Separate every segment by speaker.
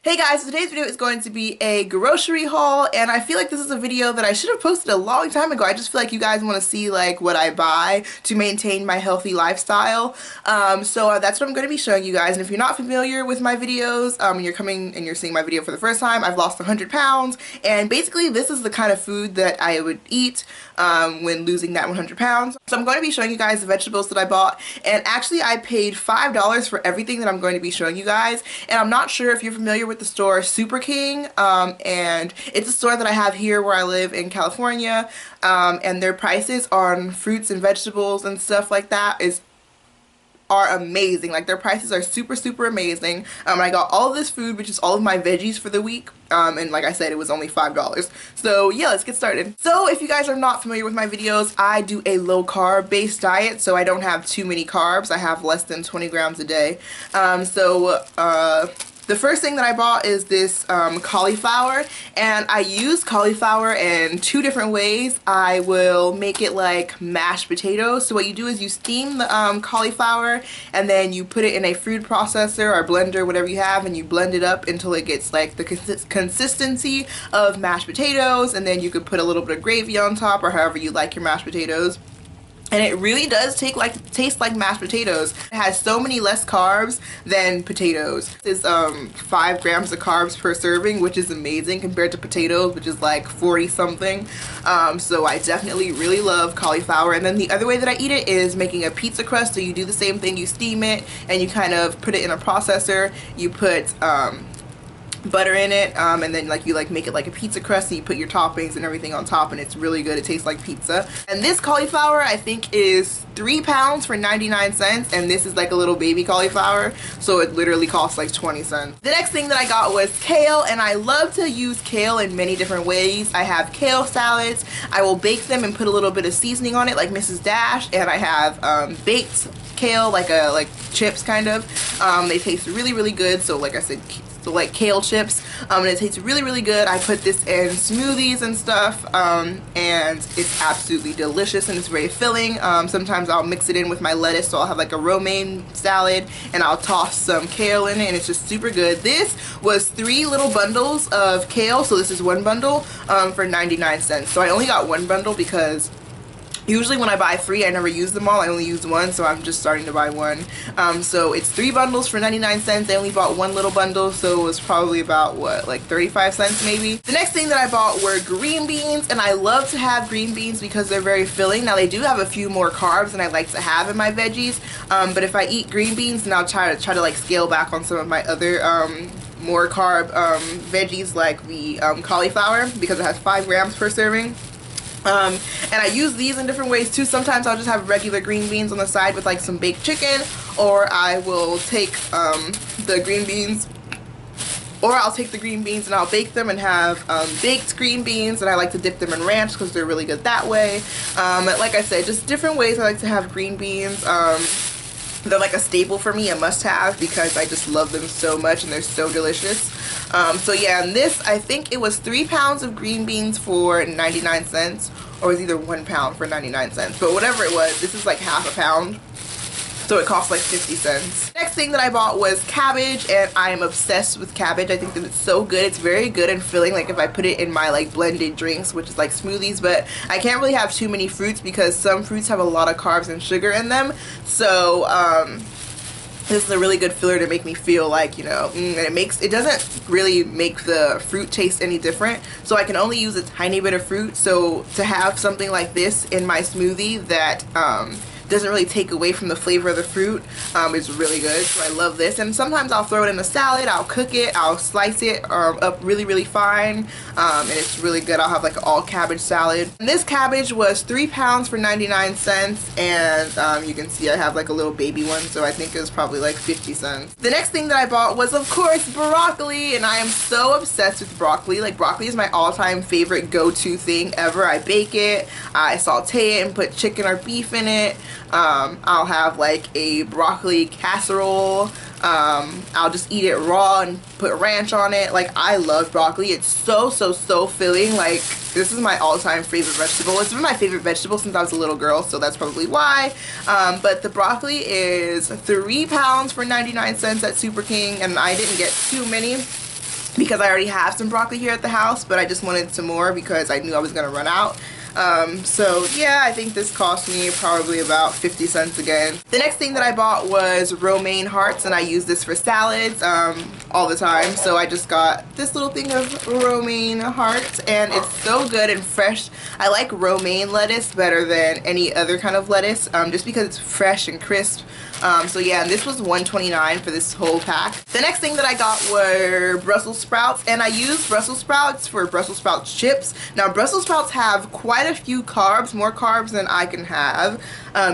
Speaker 1: Hey guys, so today's video is going to be a grocery haul, and I feel like this is a video that I should have posted a long time ago. I just feel like you guys want to see like what I buy to maintain my healthy lifestyle. So that's what I'm going to be showing you guys. And if you're not familiar with my videos, you're coming and you're seeing my video for the first time, I've lost 100 pounds, and basically this is the kind of food that I would eat when losing that 100 pounds. So I'm going to be showing you guys the vegetables that I bought, and actually I paid $5 for everything that I'm going to be showing you guys. And I'm not sure if you're familiar with the store Super King, and it's a store that I have here where I live in California, and their prices on fruits and vegetables and stuff like that are amazing. Like, their prices are super amazing. I got all of this food, which is all of my veggies for the week, and like I said, it was only $5. So yeah, let's get started. So if you guys are not familiar with my videos, I do a low carb based diet, so I don't have too many carbs. I have less than 20 grams a day. The first thing that I bought is this cauliflower, and I use cauliflower in two different ways. I will make it like mashed potatoes. So what you do is you steam the cauliflower, and then you put it in a food processor or blender, whatever you have, and you blend it up until it gets like the consistency of mashed potatoes, and then you could put a little bit of gravy on top, or however you like your mashed potatoes. And it really does taste like mashed potatoes. It has so many less carbs than potatoes. It's 5 grams of carbs per serving, which is amazing compared to potatoes, which is like 40 something. So I definitely really love cauliflower. And then the other way that I eat it is making a pizza crust. So you do the same thing, you steam it and you kind of put it in a processor. You put butter in it, and then you make it like a pizza crust, and you put your toppings and everything on top, and it's really good. It tastes like pizza. And this cauliflower I think is 3 pounds for 99 cents, and this is like a little baby cauliflower, so it literally costs like 20 cents. The next thing that I got was kale, and I love to use kale in many different ways. I have kale salads. I will bake them and put a little bit of seasoning on it like Mrs. Dash, and I have baked kale, like chips kind of. They taste really good, so like I said, like kale chips, and it tastes really good. I put this in smoothies and stuff, and it's absolutely delicious, and it's very filling. Sometimes I'll mix it in with my lettuce, so I'll have like a romaine salad, and I'll toss some kale in it, and it's just super good. This was 3 little bundles of kale, so this is 1 bundle for 99 cents. So I only got 1 bundle because usually when I buy 3, I never use them all. I only use 1, so I'm just starting to buy 1. So it's 3 bundles for 99 cents. I only bought 1 little bundle, so it was probably about, what, like 35 cents maybe. The next thing that I bought were green beans, and I love to have green beans because they're very filling. Now, they do have a few more carbs than I like to have in my veggies, but if I eat green beans, then I'll try to like scale back on some of my other more carb veggies, like the cauliflower, because it has 5 grams per serving. And I use these in different ways too. Sometimes I'll just have regular green beans on the side with like some baked chicken, or I will take the green beans, or I'll take the green beans and I'll bake them and have baked green beans, and I like to dip them in ranch because they're really good that way. Like I said, just different ways I like to have green beans. They're like a staple for me, a must-have, because I just love them so much and they're so delicious. So yeah, and this, I think it was 3 pounds of green beans for 99 cents, or it was either 1 pound for 99 cents, but whatever it was, this is like half a pound, so it costs like 50 cents. Next thing that I bought was cabbage, and I am obsessed with cabbage. I think that it's so good. It's very good and filling, like if I put it in my like blended drinks, which is like smoothies, but I can't really have too many fruits because some fruits have a lot of carbs and sugar in them. So this is a really good filler to make me feel like, you know, and it doesn't really make the fruit taste any different, so I can only use a tiny bit of fruit. So to have something like this in my smoothie that doesn't really take away from the flavor of the fruit is really good. So I love this, and sometimes I'll throw it in a salad. I'll cook it, I'll slice it up really fine, and it's really good. I'll have like an all cabbage salad. And this cabbage was 3 pounds for 99 cents, and you can see I have like a little baby one, so I think it was probably like 50 cents. The next thing that I bought was, of course, broccoli, and I am so obsessed with broccoli. Like, broccoli is my all-time favorite go-to thing ever. I bake it, I saute it and put chicken or beef in it. I'll have like a broccoli casserole. I'll just eat it raw and put ranch on it. Like, I love broccoli. It's so filling. Like, this is my all-time favorite vegetable. It's been my favorite vegetable since I was a little girl, so that's probably why. But the broccoli is 3 pounds for 99 cents at Super King, and I didn't get too many. because I already have some broccoli here at the house, but I just wanted some more because I knew I was gonna run out. So yeah, I think this cost me probably about 50 cents again. The next thing that I bought was romaine hearts, and I use this for salads all the time. So I just got this little thing of romaine hearts, and it's so good and fresh. I like romaine lettuce better than any other kind of lettuce, just because it's fresh and crisp. So yeah, and this was $1.29 for this whole pack. The next thing that I got were Brussels sprouts, and I use Brussels sprouts for Brussels sprouts chips. Now Brussels sprouts have quite a few carbs, more carbs than I can have.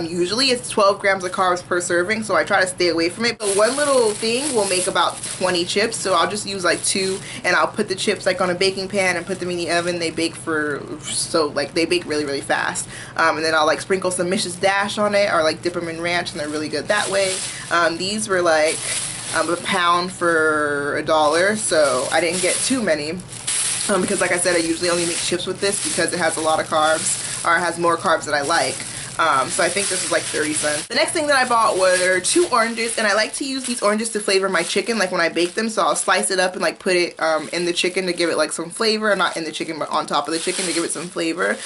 Speaker 1: Usually it's 12 grams of carbs per serving, so I try to stay away from it. But one little thing will make about 20 chips, so I'll just use like 2, and I'll put the chips like on a baking pan and put them in the oven. They bake they bake really, really fast. And then I'll like sprinkle some Mrs. Dash on it, or like dip them in ranch, and they're really good that way. These were like a pound for $1, so I didn't get too many. Because like I said, I usually only make chips with this because it has a lot of carbs, or it has more carbs than I like. So I think this is like 30 cents. The next thing that I bought were 2 oranges, and I like to use these oranges to flavor my chicken, like when I bake them. So I'll slice it up and like put it in the chicken to give it like some flavor. Not in the chicken, but on top of the chicken to give it some flavor.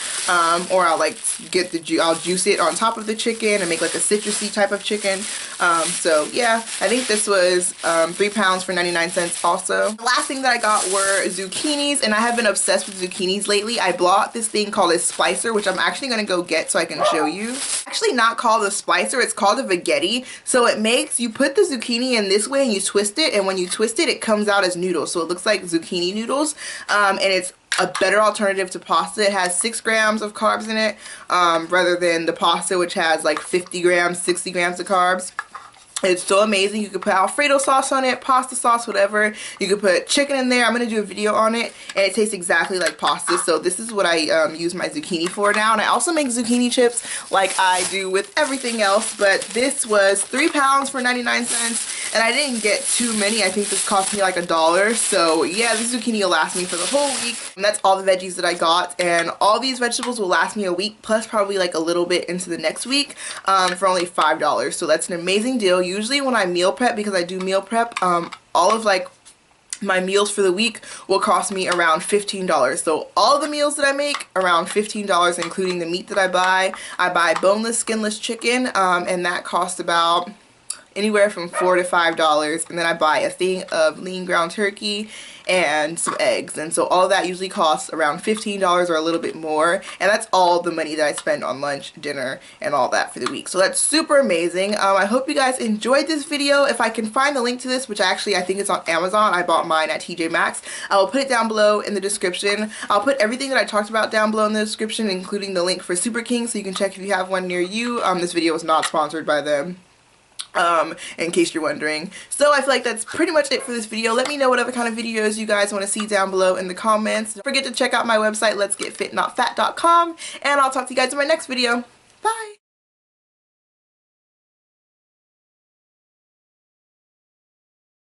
Speaker 1: Or I'll like get I'll juice it on top of the chicken and make like a citrusy type of chicken. So yeah, I think this was 3 pounds for 99 cents also. The last thing that I got were zucchinis, and I have been obsessed with zucchinis lately. I bought this thing called a splicer, which I'm actually going to go get so I can show you. Actually not called a splicer, it's called a veggetti. So it makes, you put the zucchini in this way and you twist it, and when you twist it, it comes out as noodles. So it looks like zucchini noodles, and it's a better alternative to pasta. It has 6 grams of carbs in it, rather than the pasta, which has like 50 grams, 60 grams of carbs. It's so amazing. You could put Alfredo sauce on it, pasta sauce, whatever. You could put chicken in there. I'm going to do a video on it, and it tastes exactly like pasta. So this is what I use my zucchini for now. And I also make zucchini chips like I do with everything else. But this was 3 pounds for 99 cents, and I didn't get too many. I think this cost me like $1. So yeah, this zucchini will last me for the whole week. And that's all the veggies that I got. And all these vegetables will last me a week, plus probably like a little bit into the next week, for only $5. So that's an amazing deal. Usually when I meal prep, because I do meal prep, all of like my meals for the week will cost me around $15. So all the meals that I make, around $15, including the meat that I buy. I buy boneless, skinless chicken, and that costs about anywhere from $4 to $5, and then I buy a thing of lean ground turkey and some eggs, and so all that usually costs around $15 or a little bit more, and that's all the money that I spend on lunch, dinner, and all that for the week. So that's super amazing. I hope you guys enjoyed this video. If I can find the link to this, which actually I think it's on Amazon, I bought mine at TJ Maxx, I will put it down below in the description. I'll put everything that I talked about down below in the description, including the link for Super King, so you can check if you have one near you. This video was not sponsored by them, in case you're wondering. So I feel like that's pretty much it for this video. Let me know what other kind of videos you guys want to see down below in the comments. Don't forget to check out my website, letsgetfitnotfat.com, and I'll talk to you guys in my next video. Bye!